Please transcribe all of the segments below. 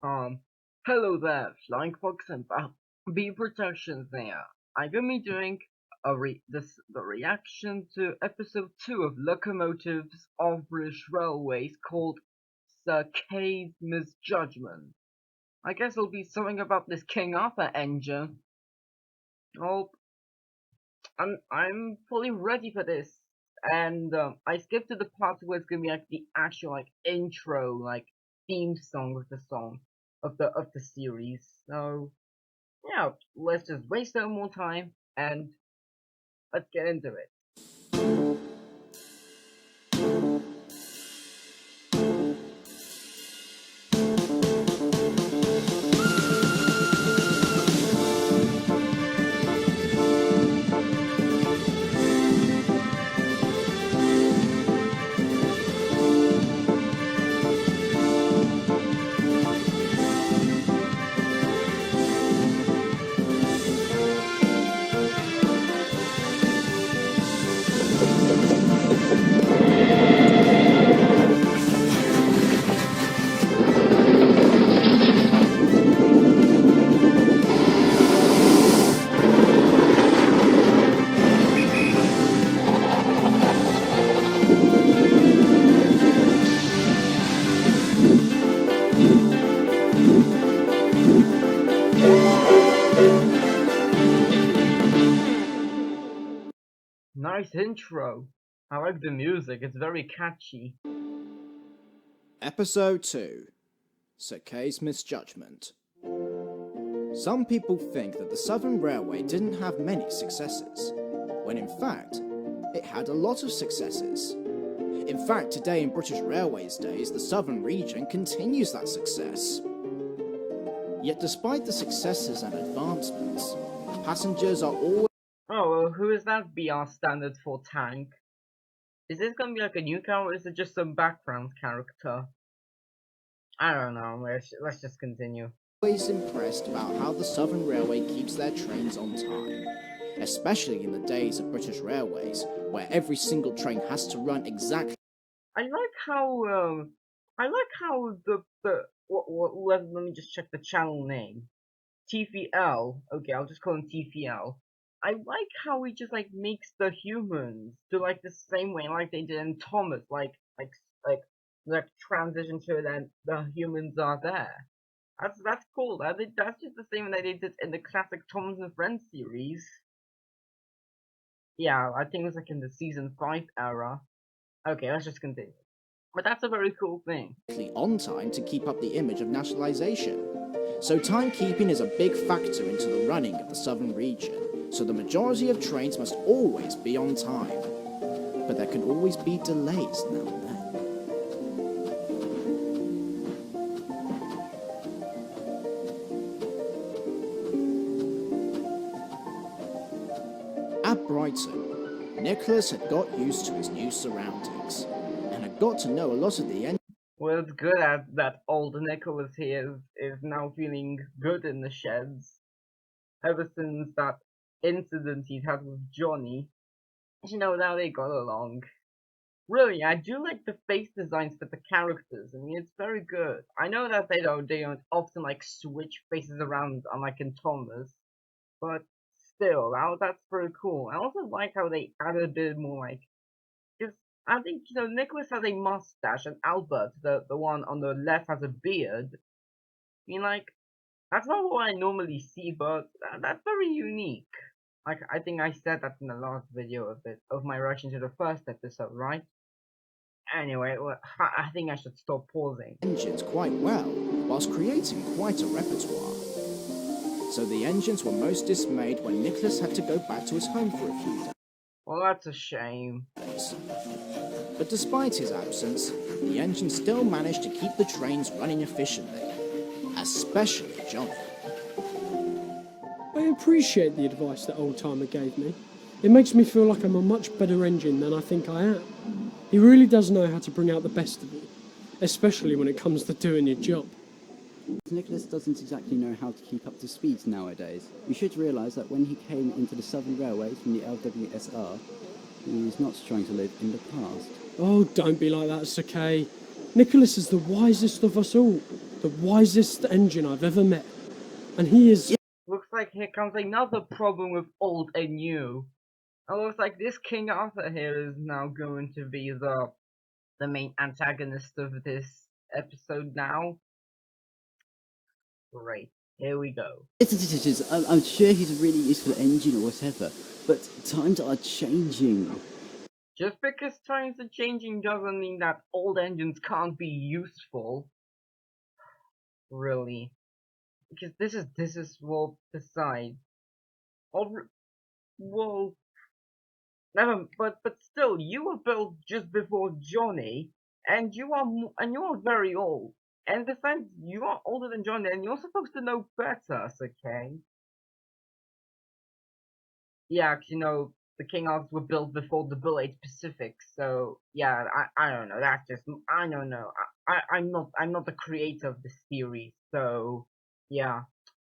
Um, Hello there, Flying Fox and Bee Productions here. I'm gonna be doing the reaction to episode 2 of Locomotives of British Railways called Sir Kay's Misjudgment. I guess it'll be something about this King Arthur engine. Oh, I'm fully ready for this. And I skipped to the part where it's gonna be like the actual like intro, like theme song of the song of the series. So yeah, let's just waste no more time and let's get into it. Nice intro. I like the music, it's very catchy. Episode 2 Sir Kay's Misjudgment. Some people think that the Southern Railway didn't have many successes, when in fact, it had a lot of successes. In fact, today in British Railways days, the Southern region continues that success. Yet despite the successes and advancements, passengers are always Oh, who is that BR standard for tank? Is this gonna be like a new character or is it just some background character? I don't know, let's just continue. impressed about how the Southern Railway keeps their trains on time, especially in the days of British Railways, where every single train has to run exactly. I like how let me just check the channel name. TVL. Okay, I'll just call him TVL. I like how he just like makes the humans do like the same way like they did in Thomas, like like transition to then the humans are there. That's cool. That's just the same that they did in the classic Thomas and Friends series. Yeah, I think it was like in the season 5 era. Okay, let's just continue. But that's a very cool thing. On time to keep up the image of nationalisation. So timekeeping is a big factor into the running of the Southern region, so the majority of trains must always be on time. But there can always be delays now and then. At Brighton, Nicholas had got used to his new surroundings, and had got to know a lot of the engines. Well, it's good that old Nicholas here is now feeling good in the sheds. Ever since that incident he'd had with Johnny. Now they got along. Really, I do like the face designs for the characters. I mean, it's very good. I know that they don't often like switch faces around unlike in Thomas, but still, that's very cool. I also like how they added a bit more like, because I think Nicholas has a mustache and Albert, the one on the left, has a beard. I mean, like that's not what I normally see, but that's very unique. Like I think I said that in the last video of my reaction to the first episode, right? Anyway, well, I think I should stop pausing. Engines quite well, whilst creating quite a repertoire. So the engines were most dismayed when Nicholas had to go back to his home for a few days. Well, that's a shame. But despite his absence, the engines still managed to keep the trains running efficiently, especially Johnny. I appreciate the advice that old timer gave me. It makes me feel like I'm a much better engine than I think I am. He really does know how to bring out the best of me, especially when it comes to doing your job. Nicholas doesn't exactly know how to keep up to speed nowadays. You should realise that when he came into the Southern Railways from the LWSR, he was not trying to live in the past. Oh, don't be like that, Sir Kay. Nicholas is the wisest of us all. the wisest engine I've ever met. And he is... Looks like here comes another problem with old and new. It looks like this King Arthur here is now going to be the main antagonist of this episode now. Great, here we go. I'm sure he's a really useful engine or whatever, but times are changing. Just because times are changing doesn't mean that old engines can't be useful. Really. Because this is well besides. Well, never. But still, you were built just before Johnny, and you are very old. And besides, you are older than Johnny, and you're supposed to know better, okay? Yeah, 'cause, the King Arthurs were built before the Bill 8 Pacific, so yeah, I don't know. That's just I don't know. I'm not the creator of this theory, so yeah.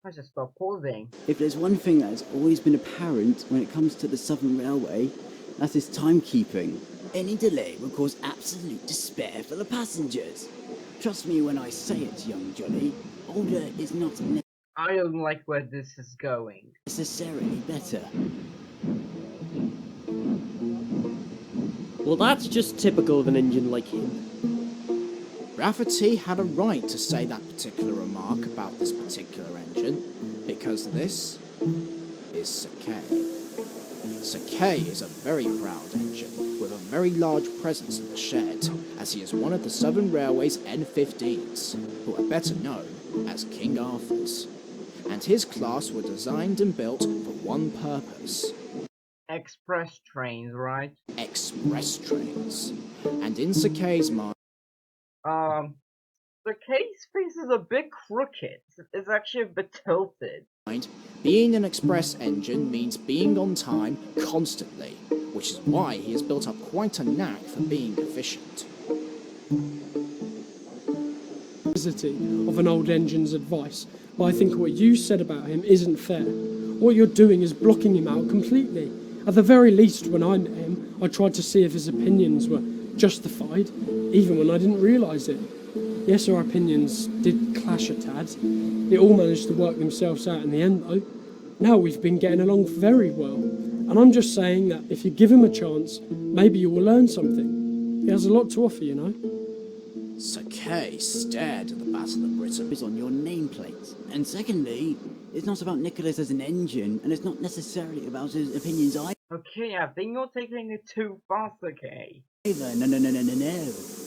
I just stop pausing. If there's one thing that has always been apparent when it comes to the Southern Railway, that is timekeeping. Any delay will cause absolute despair for the passengers. Trust me when I say it, young Johnny. Older is not I don't like where this is going. necessarily better. Well, that's just typical of an engine like him. Rafferty had a right to say that particular remark about this particular engine, because this is Sakei. Sakei is a very proud engine, with a very large presence in the shed, as he is one of the Southern Railway's N15s, who are better known as King Arthurs. And his class were designed and built for one purpose. Express trains, right? Express trains. And in Sakei's mind, the case face is a bit crooked. It's actually a bit tilted. being an express engine means being on time constantly, which is why he has built up quite a knack for being efficient. Of an old engine's advice, but I think what you said about him isn't fair. What you're doing is blocking him out completely. At the very least, when I met him, I tried to see if his opinions were justified, even when I didn't realise it. Yes, our opinions did clash a tad. It all managed to work themselves out in the end, though. Now we've been getting along very well, and I'm just saying that if you give him a chance, maybe you will learn something. He has a lot to offer, you know. Sakei stared at the Battle of Britain. Is on your nameplate. And secondly, it's not about Nicholas as an engine, and it's not necessarily about his opinions either. Okay, I think you're taking it too fast, okay? No.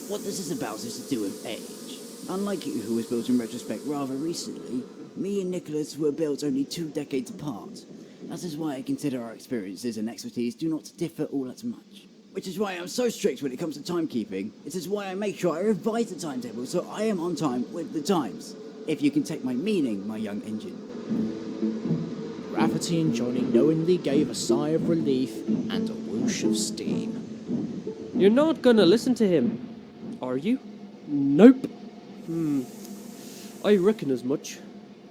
What this is about is to do with age. Unlike you, who was built in retrospect rather recently, me and Nicholas were built only 2 decades apart. That is why I consider our experiences and expertise do not differ all that much. Which is why I'm so strict when it comes to timekeeping. It is why I make sure I revise the timetable so I am on time with the times. If you can take my meaning, my young engine. Rafferty and Johnny knowingly gave a sigh of relief and a whoosh of steam. You're not gonna listen to him, are you? Nope. I reckon as much.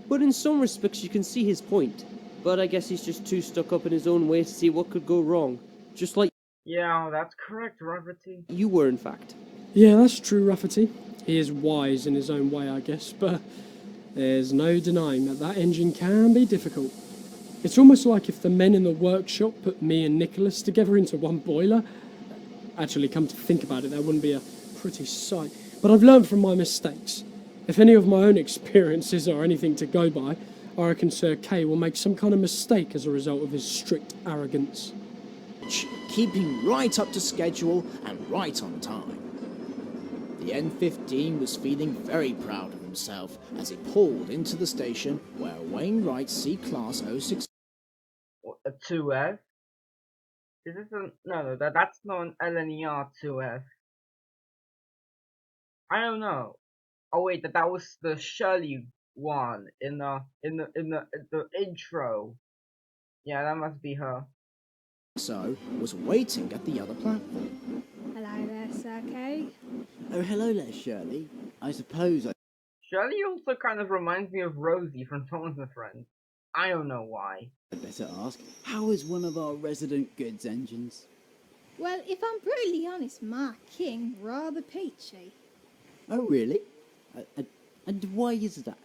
But in some respects you can see his point. But I guess he's just too stuck up in his own way to see what could go wrong. Just like Yeah, that's correct, Rafferty. you were, in fact. Yeah, that's true, Rafferty. He is wise in his own way, I guess, but there's no denying that that engine can be difficult. It's almost like if the men in the workshop put me and Nicholas together into one boiler. Actually, come to think about it, that wouldn't be a pretty sight. But I've learned from my mistakes. If any of my own experiences are anything to go by, I reckon Sir Kay will make some kind of mistake as a result of his strict arrogance. Keeping right up to schedule and right on time. The N15 was feeling very proud of himself as he pulled into the station where Wainwright's C-Class 06... What, a 2F? Is this a... No, that's not an LNER 2F. I don't know. Oh wait, that was the Shirley one in the intro. Yeah, that must be her. So was waiting at the other platform. Hello there, Sir Kay. Oh, hello there, Shirley. I suppose I... Shirley also kind of reminds me of Rosie from Thomas and Friends. I don't know why. I'd better ask, how is one of our resident goods engines? Well, if I'm brutally honest, my king rather peachy. Oh, really? And why is that?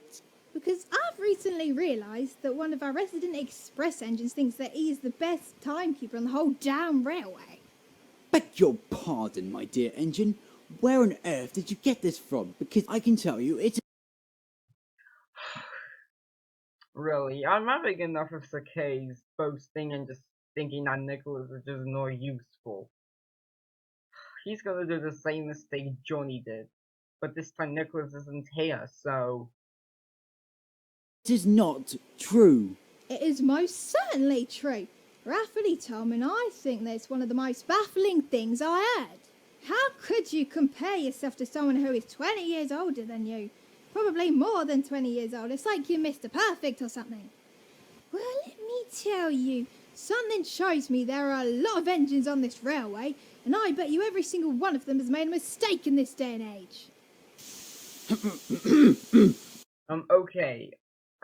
Because I've recently realised that one of our resident express engines thinks that he is the best timekeeper on the whole damn railway. Beg your pardon, my dear engine. Where on earth did you get this from? Because I can tell you it's... Really, I'm having enough of Sakei's boasting and just thinking that Nicholas is just not useful. He's gonna do the same mistake Johnny did, but this time Nicholas isn't here, so... It is not true. It is most certainly true. Rafferty told me, and I think that it's one of the most baffling things I heard. How could you compare yourself to someone who is 20 years older than you? Probably more than 20 years old. It's like you're Mr. Perfect or something. Well, let me tell you, something shows me there are a lot of engines on this railway, and I bet you every single one of them has made a mistake in this day and age. Okay.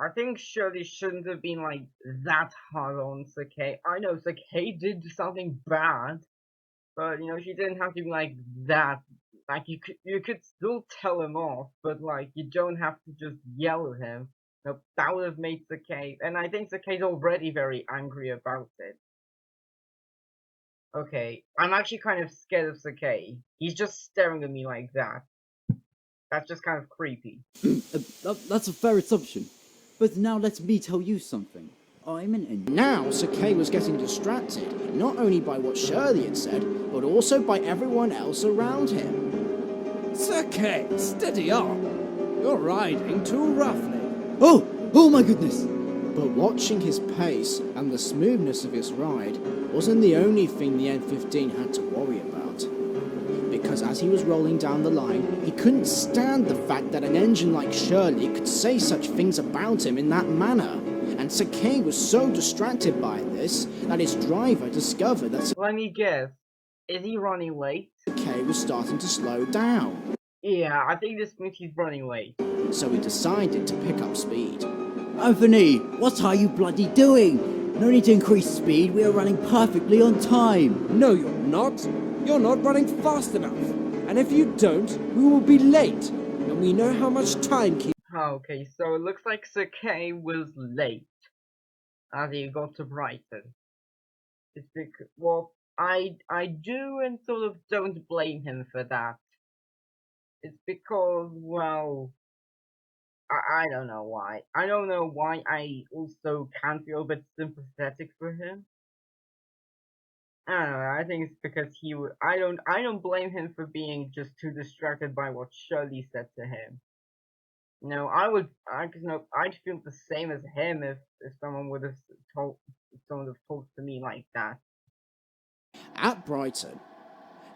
I think Shirley shouldn't have been like that hard on Sakei. I know Sakei did something bad, but you know, she didn't have to be like that. Like you could still tell him off, but like you don't have to just yell at him. No, that would have made Sakei, and I think Sakei's already very angry about it. Okay, I'm actually kind of scared of Sakei. He's just staring at me like that. That's just kind of creepy. That's a fair assumption. But now let me tell you something. I'm an engine. Now, Sakei was getting distracted, not only by what Shirley had said, but also by everyone else around him. Sakei, steady on. You're riding too roughly. Oh my goodness! But watching his pace and the smoothness of his ride wasn't the only thing the N15 had to worry about. Because as he was rolling down the line, he couldn't stand the fact that an engine like Shirley could say such things about him in that manner. And Sakei was so distracted by this that his driver discovered that Let me guess. Is he running late? Sakei was starting to slow down. Yeah, I think this means he's running late. So he decided to pick up speed. Anthony, what are you bloody doing? No need to increase speed, we are running perfectly on time. No, you're not. You're not running fast enough. And if you don't, we will be late. And we know how much time keeps. Okay, so it looks like Sakei was late as he got to Brighton. It's because, well, I do and sort of don't blame him for that. It's because, well, I don't know why. I don't know why I also can feel a bit sympathetic for him. I don't know, I think it's because I don't blame him for being just too distracted by what Shirley said to him. You know, I'd feel the same as him if someone would have told, to me like that. At Brighton,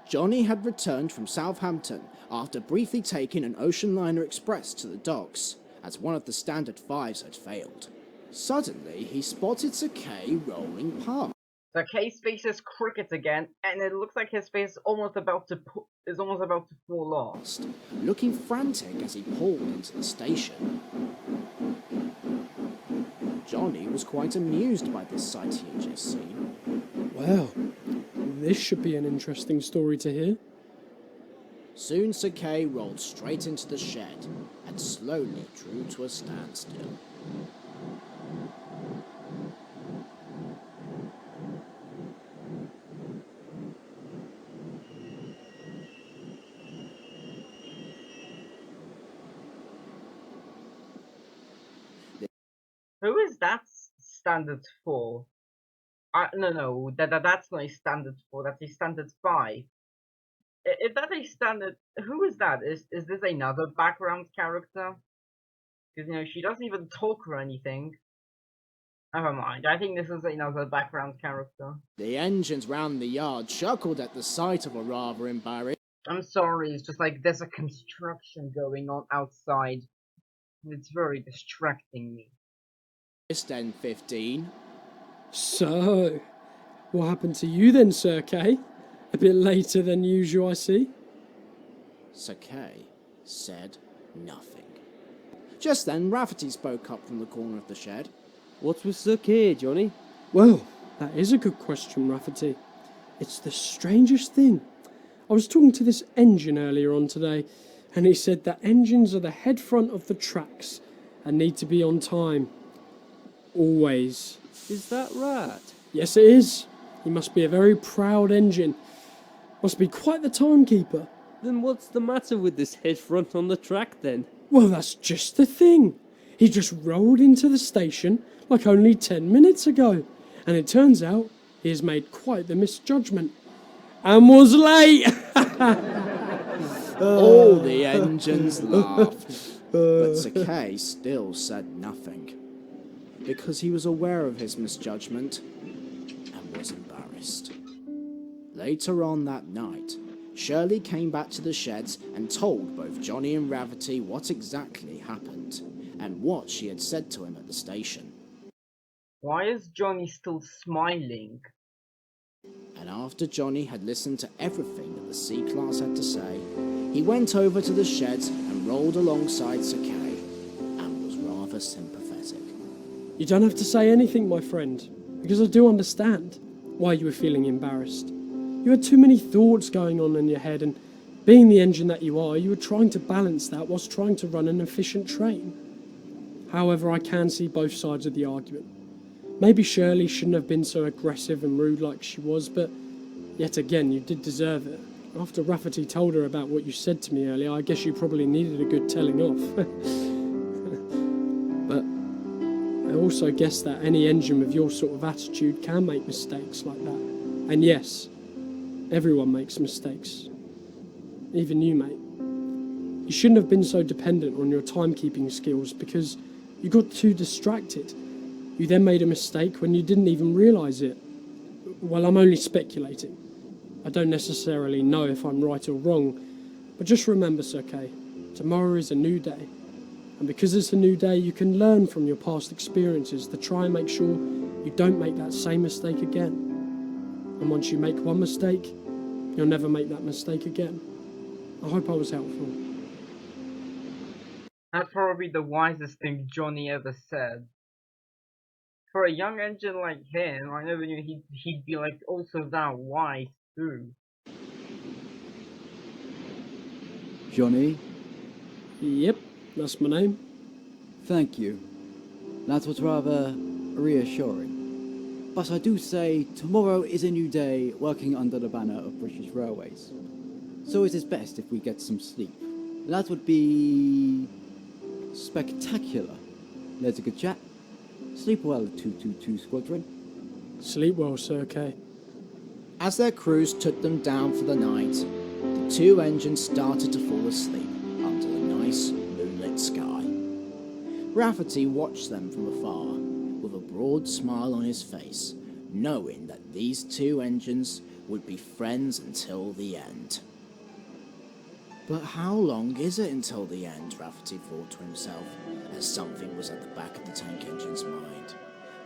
Johnny had returned from Southampton after briefly taking an ocean liner express to the docks, as one of the standard fives had failed. Suddenly, he spotted Sakei rolling past. Sakei's face is crooked again, and it looks like his face is almost about to fall off. Looking frantic as he pulled into the station. Johnny was quite amused by this sight he had just seen. Well, this should be an interesting story to hear. Soon Sakei rolled straight into the shed and slowly drew to a standstill. Who is that standard for? No, that's not a standard 4, that's a standard 5. If that's a standard, who is that? Is this another background character? Because, you know, she doesn't even talk or anything. Never mind, I think this is another background character. The engines round the yard chuckled at the sight of a rather embarrassed. I'm sorry, it's just like there's a construction going on outside. It's very distracting me. N15. So, what happened to you then, Sir Kay? A bit later than usual, I see. Sakei said nothing. Just then, Rafferty spoke up from the corner of the shed. What's with Sakei, Johnny? Well, that is a good question, Rafferty. It's the strangest thing. I was talking to this engine earlier on today, and he said that engines are the head front of the tracks and need to be on time. Always. Is that right? Yes, it is. He must be a very proud engine. Must be quite the timekeeper. Then what's the matter with this head front on the track then? Well, that's just the thing. He just rolled into the station like only 10 minutes ago, and it turns out he has made quite the misjudgment and was late. All the engines laughed, but Takei still said nothing, because he was aware of his misjudgment and was embarrassed. Later on that night, Shirley came back to the sheds and told both Johnny and Rafferty what exactly happened, and what she had said to him at the station. Why is Johnny still smiling? And after Johnny had listened to everything that the C-Class had to say, he went over to the sheds and rolled alongside Takei, and was rather sympathetic. You don't have to say anything, my friend, because I do understand why you were feeling embarrassed. You had too many thoughts going on in your head, and being the engine that you are, you were trying to balance that whilst trying to run an efficient train. However, I can see both sides of the argument. Maybe Shirley shouldn't have been so aggressive and rude like she was, but yet again, you did deserve it. After Rafferty told her about what you said to me earlier, I guess you probably needed a good telling off. But I also guess that any engine with your sort of attitude can make mistakes like that. And yes, everyone makes mistakes. Even you, mate. You shouldn't have been so dependent on your timekeeping skills because you got too distracted. You then made a mistake when you didn't even realise it. Well, I'm only speculating. I don't necessarily know if I'm right or wrong, but just remember, Sir Kay, tomorrow is a new day. And because it's a new day, you can learn from your past experiences to try and make sure you don't make that same mistake again. And once you make one mistake, you'll never make that mistake again. I hope I was helpful. That's probably the wisest thing Johnny ever said. For a young engine like him, I never knew he'd be like also that wise too. Johnny, Yep, that's my name. thank you. That was rather reassuring. But I do say tomorrow is a new day working under the banner of British Railways. So it is best if we get some sleep. That would be spectacular. There's a good chat. Sleep well, 222 Squadron. Sleep well, Sir Kay. As their crews took them down for the night, the two engines started to fall asleep under the nice moonlit sky. Rafferty watched them from afar, with a broad smile on his face, knowing that these two engines would be friends until the end. But how long is it until the end, Rafferty thought to himself, as something was at the back of the tank engine's mind.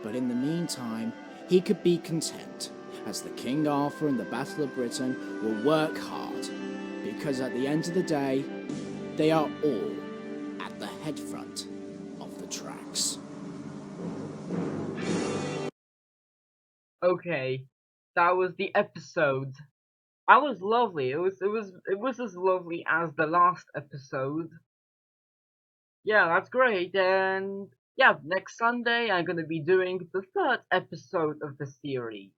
But in the meantime, he could be content, as the King Arthur and the Battle of Britain will work hard, because at the end of the day, they are all at the head front of the tracks. Okay, that was the episode. That was lovely. It was as lovely as the last episode. Yeah, that's great. And yeah, next Sunday I'm gonna be doing the third episode of the series.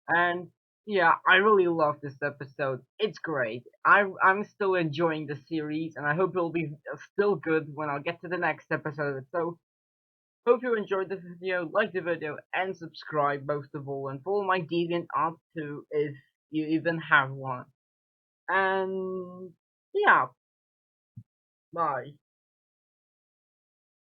And yeah, I really love this episode. It's great. I'm still enjoying the series, and I hope it'll be still good when I'll get to the next episode. So hope you enjoyed the video, like the video, and subscribe most of all, and follow my DeviantArt too if you even have one. And yeah, bye.